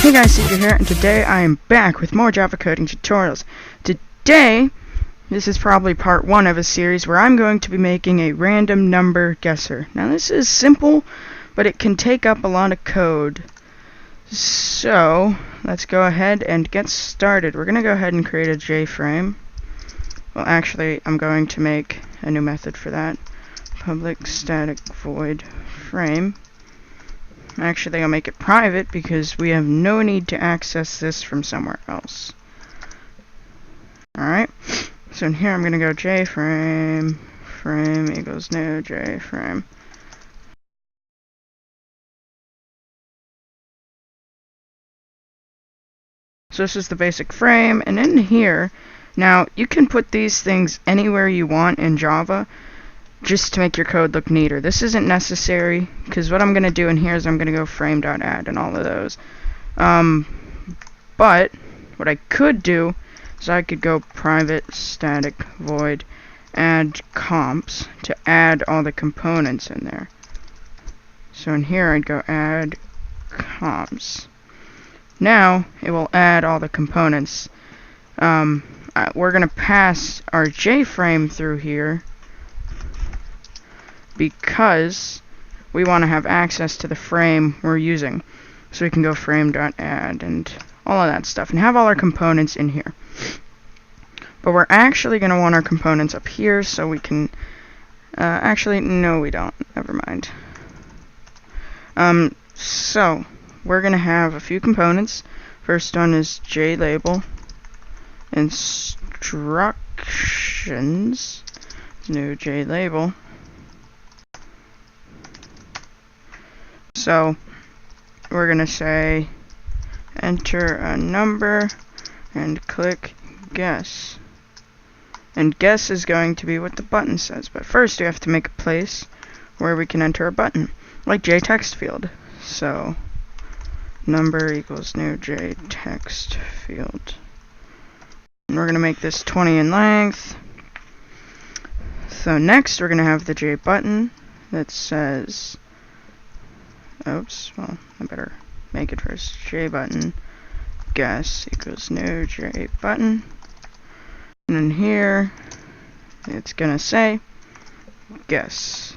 Hey guys, CJ here, and today I am back with more Java coding tutorials. Today, this is probably part 1 of a series where I'm going to be making a random number guesser. Now this is simple, but it can take up a lot of code. So, let's go ahead and get started. We're going to go ahead and create a JFrame. Well, actually, I'm going to make a new method for that. Public static void frame. Actually, I'll make it private because we have no need to access this from somewhere else. Alright, so in here I'm going to go JFrame, frame equals new JFrame. So this is the basic frame, and in here, now you can put these things anywhere you want in Java, just to make your code look neater. This isn't necessary, because what I'm going to do in here is I'm going to go frame.add and all of those. But what I could do is I could go private static void add comps to add all the components in there. So in here I'd go add comps. Now it will add all the components. We're going to pass our JFrame through here because we want to have access to the frame we're using. So we can go frame.add and all of that stuff and have all our components in here. But we're actually going to want our components up here so we can actually, no we don't, never mind. So we're going to have a few components. First one is JLabel instructions, new JLabel. So we're going to say enter a number and click guess. And guess is going to be what the button says. But first we have to make a place where we can enter a button, like JText field. So number equals new JText field. And we're going to make this 20 in length. So next we're going to have the J button that says, oops, well, I better make it first. J button guess equals new J button. And in here, it's gonna say guess.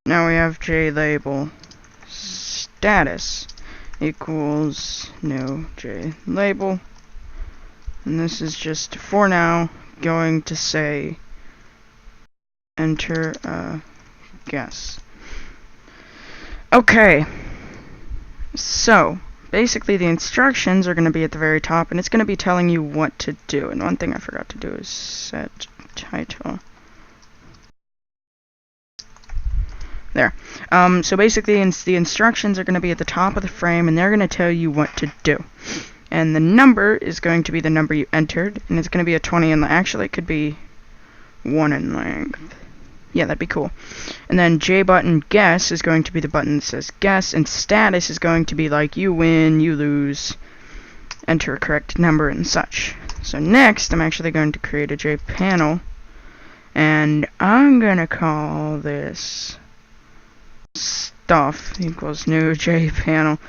Now we have JLabel status equals new JLabel. And this is just, for now, going to say enter a guess. Okay, so basically the instructions are going to be at the very top, and it's going to be telling you what to do. And one thing I forgot to do is set title. There. So basically the instructions are going to be at the top of the frame, and they're going to tell you what to do. And the number is going to be the number you entered, and it's going to be a 20 in length. Actually, it could be 1 in length. Yeah, that'd be cool. And then J button guess is going to be the button that says guess, and status is going to be like you win, you lose, enter a correct number and such. So next I'm actually going to create a J panel, and I'm gonna call this stuff equals new J panel.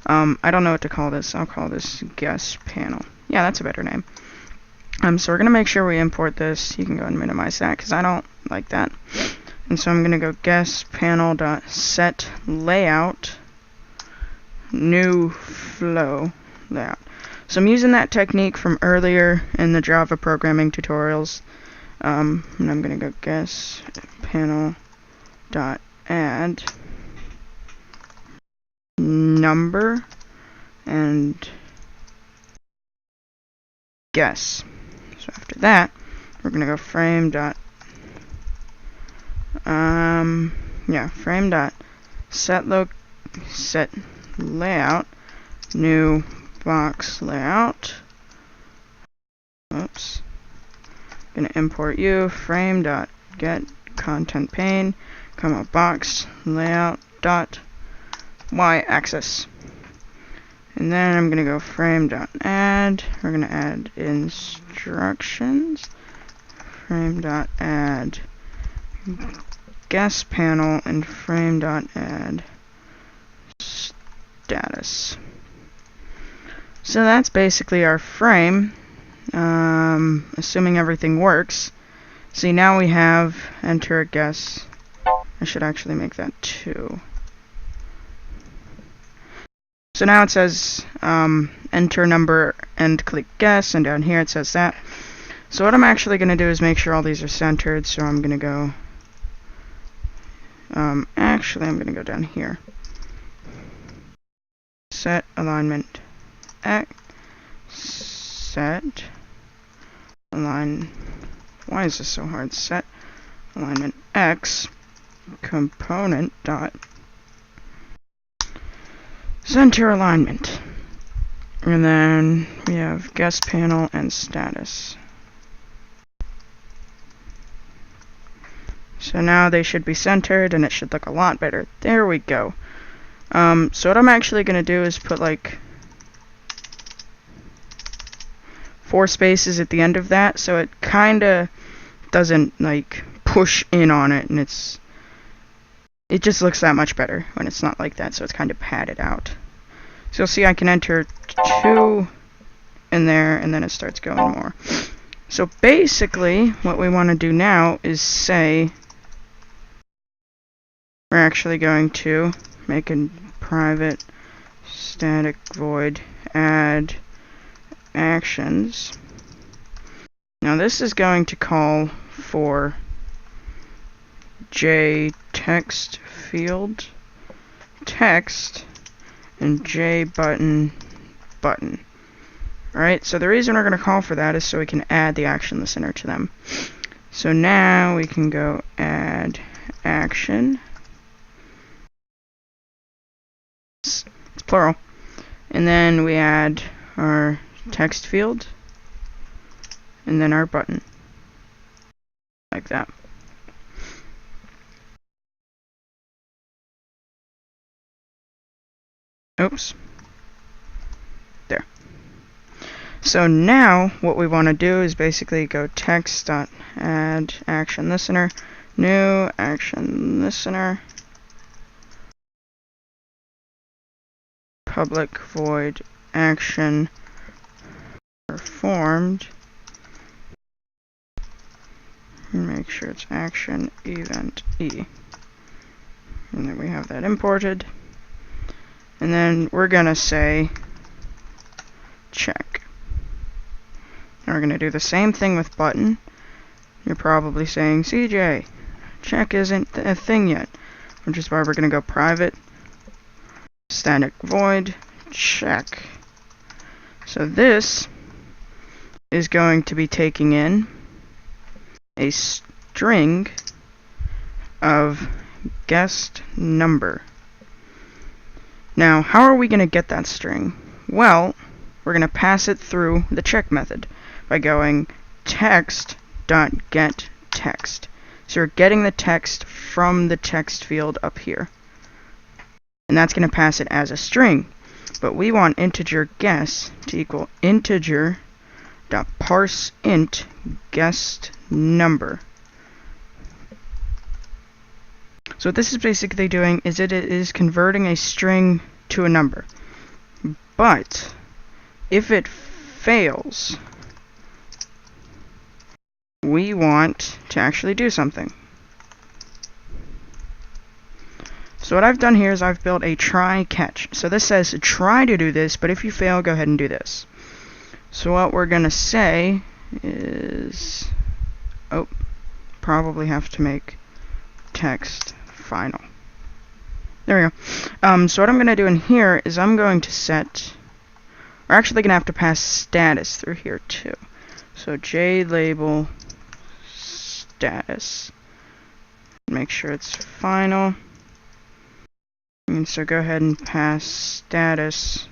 I don't know what to call this. I'll call this guess panel. Yeah, that's a better name. So we're going to make sure we import this. You can go and minimize that because I don't like that. And so I'm going to go guess panel.set layout new flow layout. So I'm using that technique from earlier in the Java programming tutorials. And I'm going to go guess panel.add number and guess. So after that, we're gonna go frame dot set layout new box layout. Oops. Gonna import you frame dot get content pane comma box layout dot y axis. And then I'm going to go frame.add. We're going to add instructions. Frame.add guess panel and frame.add status. So that's basically our frame, assuming everything works. See, now we have enter a guess. I should actually make that 2. So now it says enter number and click guess, and down here it says that. So what I'm actually going to do is make sure all these are centered, so I'm going to go, actually I'm going to go down here. Set alignment X, set align, why is this so hard? Set alignment X, component dot center alignment. And then we have guess panel and status. So now they should be centered and it should look a lot better. There we go. So what I'm actually going to do is put like 4 spaces at the end of that, so it kind of doesn't like push in on it, and it just looks that much better when it's not like that, so it's kind of padded out. So you'll see I can enter 2 in there, and then it starts going more. So basically, what we want to do now is say we're actually going to make a private static void add actions. Now this is going to call for J text field text and J button button. Alright, so the reason we're going to call for that is so we can add the action listener to them. So now we can go add action. It's plural. And then we add our text field and then our button. Like that. Oops. There. So now what we want to do is basically go text.add action listener, new action listener, public void action performed, and make sure it's action event E. And then we have that imported. And then we're gonna say check. And we're gonna do the same thing with button. You're probably saying, CJ, check isn't a thing yet, which is why we're gonna go private static void check. So this is going to be taking in a string of guessed number. Now, how are we going to get that string? Well, we're going to pass it through the check method by going text.getText. So we're getting the text from the text field up here. And that's going to pass it as a string. But we want integer guess to equal integer.parseInt guessed number. So what this is basically doing is it is converting a string to a number. But if it fails, we want to actually do something. So what I've done here is I've built a try catch. So this says try to do this, but if you fail, go ahead and do this. So what we're going to say is, probably have to make text final. There we go. So what I'm going to do in here is I'm going to set, we're actually going to have to pass status through here too. So JLabel status. Make sure it's final. And so go ahead and pass status